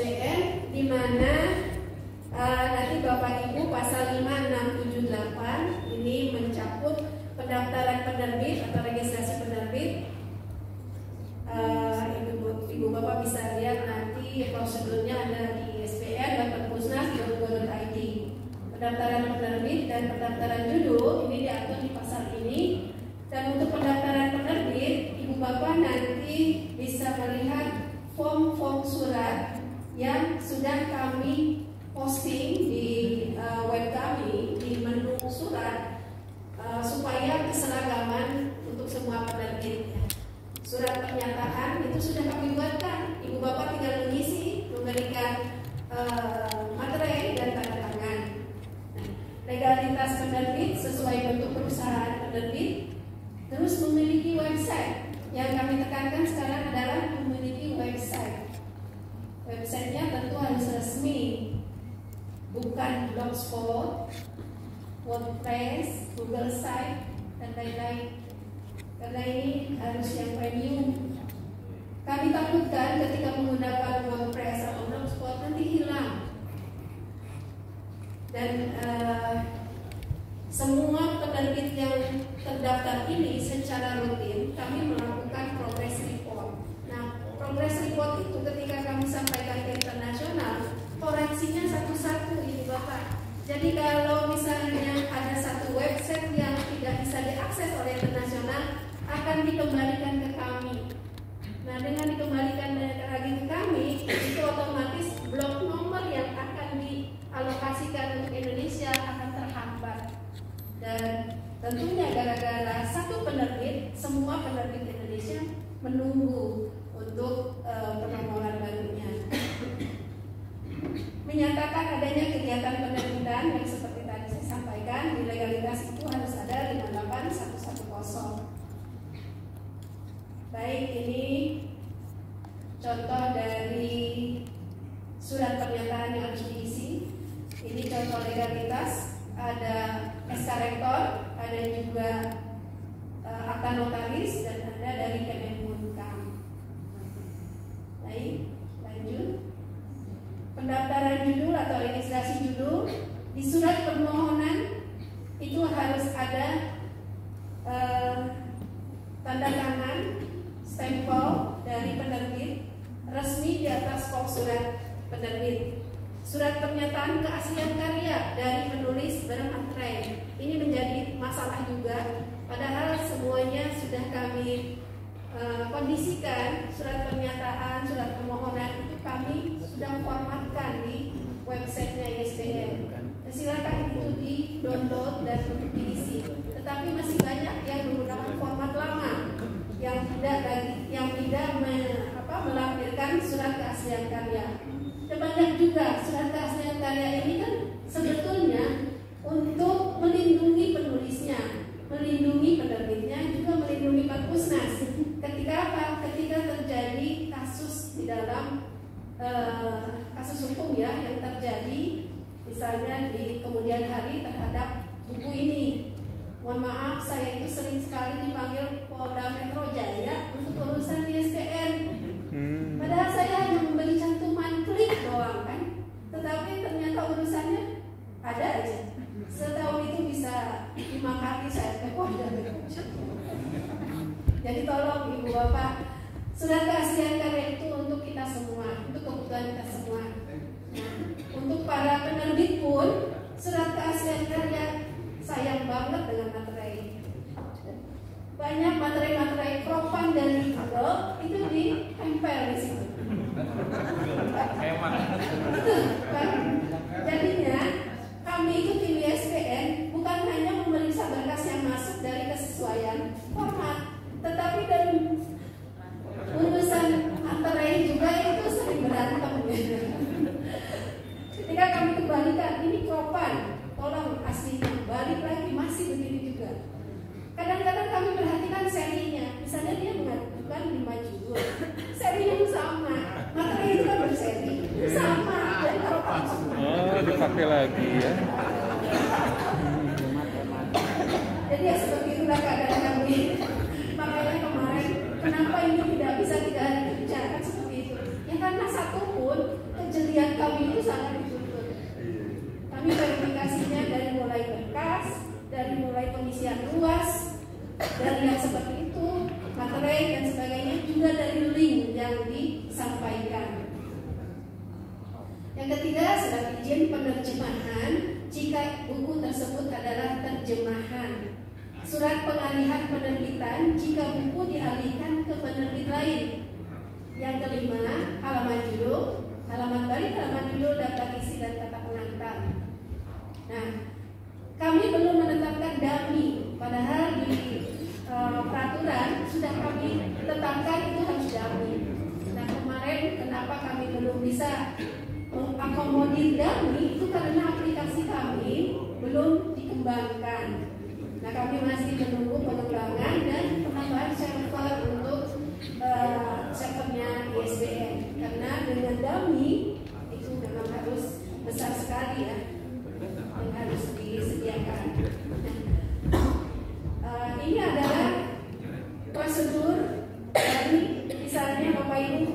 ISBN, di mana nanti Bapak Ibu pasal 5, 6, 7, 8 ini mencakup pendaftaran penerbit atau registrasi penerbit. Ibu Bapak bisa lihat nanti prosedurnya ada di ispn.perpusnas.go.id. Pendaftaran penerbit dan pendaftaran judul ini diatur di pasal ini. Dan untuk pendaftaran penerbit, Ibu Bapak nanti bisa melihat form-form surat yang sudah kami posting di web kami di menu surat supaya keseragaman untuk semua penerbit. Surat pernyataan itu sudah kami buatkan. Ibu Bapak tinggal mengisi, memberikan materai dan tanda tangan. Nah, legalitas penerbit sesuai bentuk perusahaan penerbit. Terus memiliki website. Yang kami tekankan sekarang adalah memiliki website. Websitenya tentu harus resmi, bukan blogspot, WordPress, Google Site, dan lain-lain. Karena ini harus yang premium. Kami takutkan ketika menggunakan WordPress atau blogspot nanti hilang. Dan semua penerbit yang terdaftar ini secara rutin kami melakukan progress report. Nah, progress report itu ketika kami sampaikan ke internasional, koreksinya satu-satu Ibu Bapak. Jadi kalau misalnya ada satu website yang tidak bisa diakses oleh internasional, akan dikembalikan ke kami. Nah, dengan dikembalikan lagi ke kami, itu otomatis blok nomor yang akan dialokasikan untuk Indonesia akan terhambat. Dan tentunya gara-gara satu penerbit, semua penerbit Indonesia menunggu untuk penomoran barunya. Menyatakan adanya kegiatan penerbitan yang seperti tadi saya sampaikan, di legalitas itu harus ada 58110. Baik, ini contoh dari surat pernyataan yang harus diisi. Ini contoh legalitas, ada SK Rektor, ada juga akta notaris, dan ada dari Kemenkumham. Baik, lanjut. Pendaftaran judul atau registrasi judul di surat permohonan itu harus ada tanda tangan, stempel dari penerbit resmi di atas kop surat penerbit. Surat pernyataan keaslian karya dari penulis bermaterai. Ini menjadi masalah juga, padahal semuanya sudah kami kondisikan. Surat pernyataan, surat permohonan itu kami sudah formatkan di websitenya ISBN. Silakan itu di-download dan untuk diisi. Tetapi masih banyak yang menggunakan format lama yang tidak melampirkan surat keaslian karya. Banyak juga surat keaslian karya ini kan sebetulnya untuk melindungi penulisnya, melindungi penerbitnya, juga melindungi Perpusnas. Ketika apa? Ketika terjadi kasus di dalam kasus hukum ya yang terjadi, misalnya di kemudian hari terhadap buku ini. Mohon maaf, saya itu sering sekali dipanggil Polda Metro Jaya untuk urusan ISBN. Padahal saya hanya memberi cantuman klik doang kan, tetapi ternyata urusannya ada aja. Setahun itu bisa 5 kali saya ke Polda Metro. Jadi tolong Ibu Bapak, surat keaslian karya itu untuk kita semua, untuk kebutuhan kita semua. Nah, untuk para penerbit pun surat keaslian karya sayang banget dengan materai. Banyak materai-materai cropan dari Google itu ditempel di situ. Jadinya kami itu tim ISBN bukan hanya memeriksa berkas yang masuk dari kesesuaian format, tetapi dari urusan materai juga itu sering berantem. Ketika kami kembalikan ini cropan, tolong aslinya balik lagi masih begini juga. Kadang-kadang kami perhatikan serinya, misalnya dia mengajukan 5 judul, serinya itu sama, materai itu kan berseri, sama. Dipakai lagi ya. Jadi ya seperti itulah keadaan kami. Makanya kemarin kenapa ini tidak bisa dibicarakan seperti itu? Ya karena satu pun dari yang seperti itu, materai dan sebagainya, juga dari link yang disampaikan. Yang ketiga, surat izin penerjemahan jika buku tersebut adalah terjemahan. Surat pengalihan penerbitan jika buku dialihkan ke penerbit lain. Yang kelima, halaman judul, halaman balik, halaman judul, daftar isi dan kata pengantar. Nah, kami belum menetapkan dummy, padahal di peraturan sudah kami tetapkan itu harus dummy. Nah, kemarin kenapa kami belum bisa mengakomodir dummy itu karena aplikasi kami belum dikembangkan. Nah, kami masih menunggu pengembangan dan penambahan server untuk servernya ISBN, karena dengan dummy itu memang harus besar sekali ya yang harus disediakan. Nah, ini adalah prosedur dari misalnya Bapak Ibu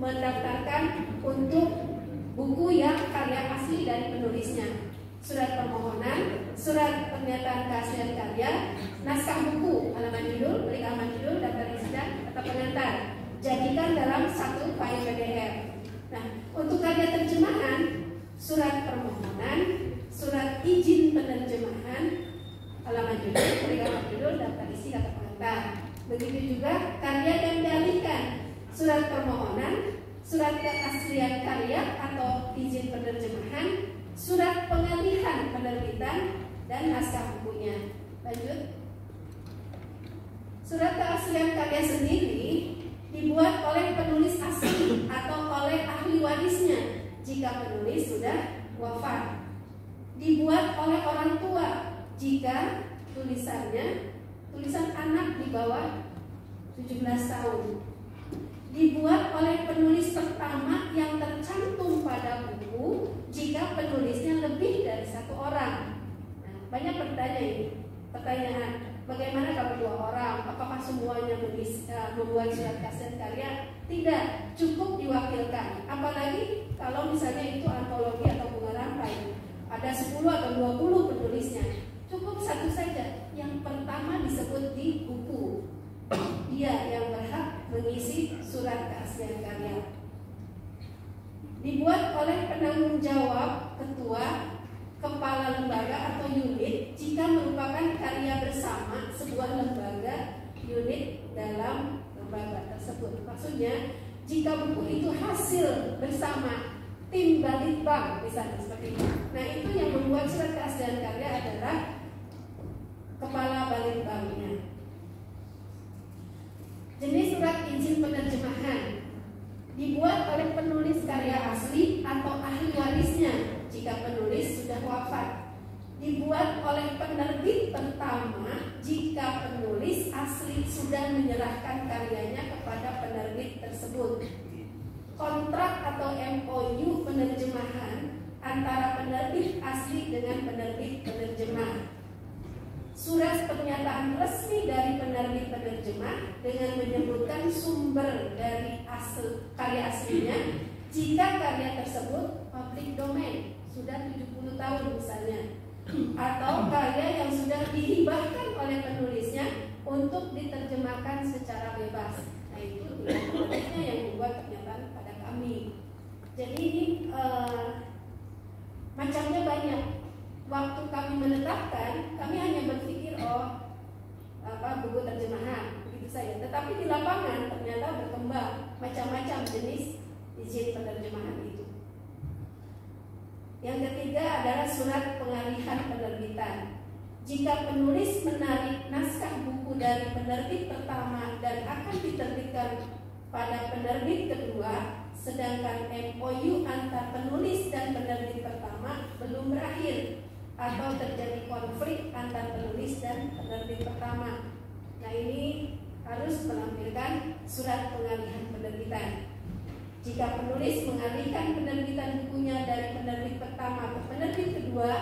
mendaftarkan untuk buku yang karya asli dari penulisnya. Surat permohonan, surat pernyataan keaslian karya, naskah buku, halaman judul, balik halaman judul, daftar isi dan kata pengantar. Jadikan dalam satu file PDF. Nah, untuk karya terjemahan, surat permohonan, surat izin penerjemahan, halaman judul, balik halaman judul, daftar isi kata pengantar. Begitu juga karya yang dialihkan, surat permohonan, surat keaslian karya atau izin penerjemahan, surat pengalihan penerbitan, dan naskah bukunya. Lanjut. Surat keaslian karya sendiri dibuat oleh penulis asli atau oleh ahli warisnya jika penulis sudah wafat. Dibuat oleh orang tua jika tulisan anak di bawah 17 tahun. Dibuat oleh penulis pertama yang tercantum pada buku jika penulisnya lebih dari satu orang. Nah, banyak pertanyaan, bagaimana kalau 2 orang? Apakah semuanya membuat surat keaslian karya? Tidak, cukup diwakilkan. Apalagi kalau misalnya itu antologi atau bunga rampai, ada 10 atau 20 penulisnya, cukup satu saja yang pertama disebut di buku. Dia yang berhak mengisi surat keaslian karya. Dibuat oleh penanggung jawab, ketua, kepala lembaga atau unit jika merupakan karya bersama sebuah lembaga unit dalam lembaga tersebut. Maksudnya jika buku itu hasil bersama tim Balitbang misalnya seperti itu. Nah, itu yang membuat surat keaslian karya adalah kepala Balitbangnya. Jenis surat izin penerjemahan dibuat oleh penulis karya asli atau ahli warisnya jika penulis sudah wafat. Dibuat oleh penerbit pertama jika penulis asli sudah menyerahkan karyanya kepada penerbit tersebut. Kontrak atau MOU penerjemahan antara penerbit asli dengan penerbit penerjemah. Surat pernyataan resmi dari penerbit penerjemah dengan menyebutkan sumber dari karya aslinya jika karya tersebut public domain sudah 70 tahun misalnya, atau karya yang sudah dihibahkan oleh penulisnya untuk diterjemahkan secara bebas. Nah, itu penerbitnya yang membuat pernyataan pada kami. Jadi ini macamnya banyak. Waktu kami menetapkan, kami hanya berpikir buku terjemahan begitu saja. Tetapi di lapangan ternyata berkembang macam-macam jenis izin penerjemahan itu. Yang ketiga adalah surat pengalihan penerbitan. Jika penulis menarik naskah buku dari penerbit pertama dan akan diterbitkan pada penerbit kedua, sedangkan MOU antar penulis dan penerbit pertama belum berakhir, atau terjadi konflik antar penulis dan penerbit pertama. Nah, ini harus menampilkan surat pengalihan penerbitan. Jika penulis mengalihkan penerbitan bukunya dari penerbit pertama ke penerbit kedua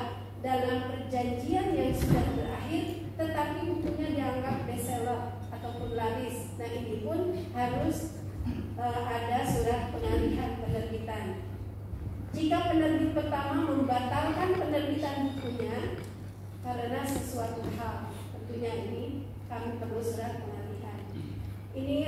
dalam perjanjian yang sudah berakhir, tetapi bukunya dianggap bestseller ataupun laris, nah ini pun harus ada surat pengalihan penerbitan. Jika penerbit pertama membatalkan penerbitan bukunya karena sesuatu hal, tentunya ini kami perlu surat pengalihan. Ini